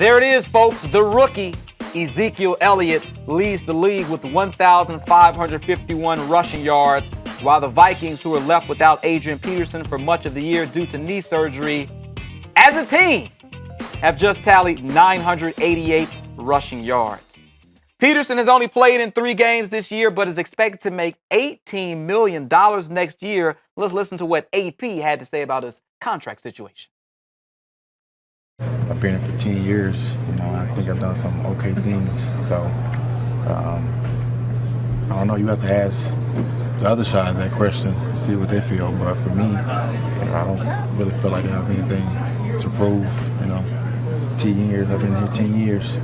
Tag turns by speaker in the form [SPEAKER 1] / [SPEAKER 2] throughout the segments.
[SPEAKER 1] There it is, folks. The rookie, Ezekiel Elliott, leads the league with 1,551 rushing yards, while the Vikings, who are left without Adrian Peterson for much of the year due to knee surgery, as a team, have just tallied 988 rushing yards. Peterson has only played in 3 games this year, but is expected to make $18 million next year. Let's listen to what AP had to say about his contract situation.
[SPEAKER 2] I've been here for 10 years. I think I've done some okay things. So, I don't know. You have to ask the other side of that question to see what they feel. But for me, I don't really feel like I have anything to prove. 10 years. I've been here 10 years.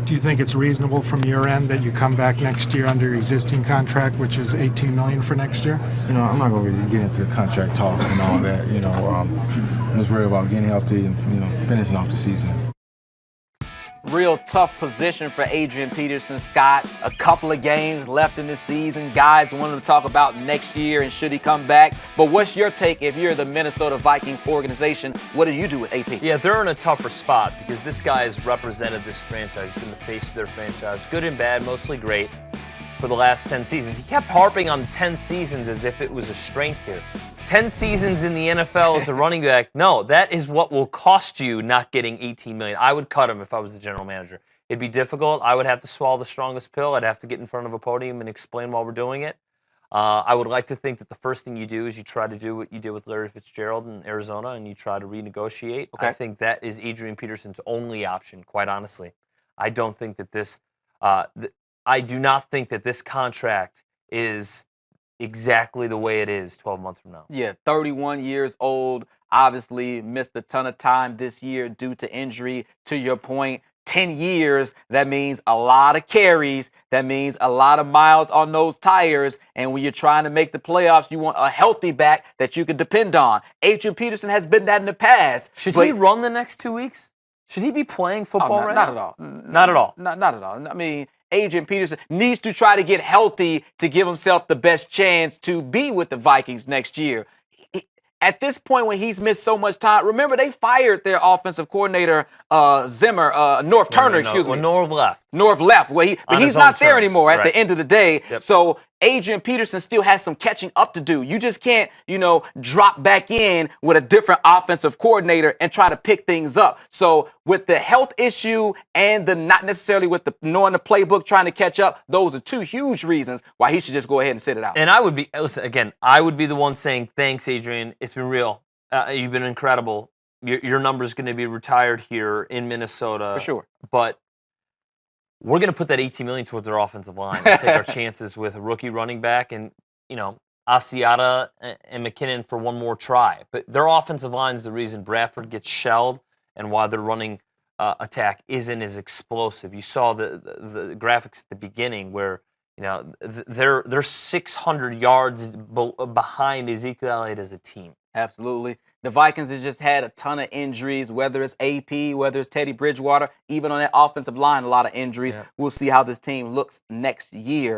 [SPEAKER 3] Do you think it's reasonable from your end that you come back next year under your existing contract, which is $18 million for next year?
[SPEAKER 2] I'm not going to really get into contract talk and all that. I'm just worried about getting healthy and finishing off the season.
[SPEAKER 1] Real tough position for Adrian Peterson, Scott. A couple of games left in the season. Guys wanted to talk about next year and should he come back. But what's your take if you're the Minnesota Vikings organization? What do you do with AP?
[SPEAKER 4] Yeah, they're in a tougher spot because this guy has represented this franchise. He's been the face of their franchise. Good and bad, mostly great, for the last 10 seasons. He kept harping on 10 seasons as if it was a strength here. 10 seasons in the NFL as a running back, no, that is what will cost you not getting $18 million. I would cut him if I was the general manager. It'd be difficult. I would have to swallow the strongest pill. I'd have to get in front of a podium and explain while we're doing it. I would like to think that the first thing you do is you try to do what you did with Larry Fitzgerald in Arizona and you try to renegotiate. Okay. I think that is Adrian Peterson's only option, quite honestly. I don't think that this I do not think that this contract is exactly the way it is 12 months from now.
[SPEAKER 1] Yeah, 31 years old, obviously missed a ton of time this year due to injury. To your point, 10 years, that means a lot of carries. That means a lot of miles on those tires. And when you're trying to make the playoffs, you want a healthy back that you can depend on. Adrian Peterson has been that in the past.
[SPEAKER 4] Should he run the next 2 weeks? Should he be playing football right now?
[SPEAKER 1] Not at all.
[SPEAKER 4] Not at all.
[SPEAKER 1] Not at all. I mean, Adrian Peterson needs to try to get healthy to give himself the best chance to be with the Vikings next year. At this point, when he's missed so much time, remember they fired their offensive coordinator, Norv Turner, excuse me.
[SPEAKER 4] Norv left.
[SPEAKER 1] Norv left. Well, he's not there anymore at the end of the day.
[SPEAKER 4] Yep.
[SPEAKER 1] So Adrian Peterson still has some catching up to do. You just can't, drop back in with a different offensive coordinator and try to pick things up. So with the health issue and the not necessarily with the knowing the playbook, trying to catch up, those are 2 huge reasons why he should just go ahead and sit it out.
[SPEAKER 4] And I would be the one saying, thanks, Adrian. It's been real. You've been incredible. Your number's going to be retired here in Minnesota.
[SPEAKER 1] For sure.
[SPEAKER 4] But we're going to put that $18 million towards our offensive line and take our chances with a rookie running back and, Asiata and McKinnon for one more try. But their offensive line is the reason Bradford gets shelled and why their running attack isn't as explosive. You saw the graphics at the beginning where, they're 600 yards behind Ezekiel Elliott as a team.
[SPEAKER 1] Absolutely. The Vikings has just had a ton of injuries, whether it's AP, whether it's Teddy Bridgewater, even on that offensive line, a lot of injuries. Yeah. We'll see how this team looks next year.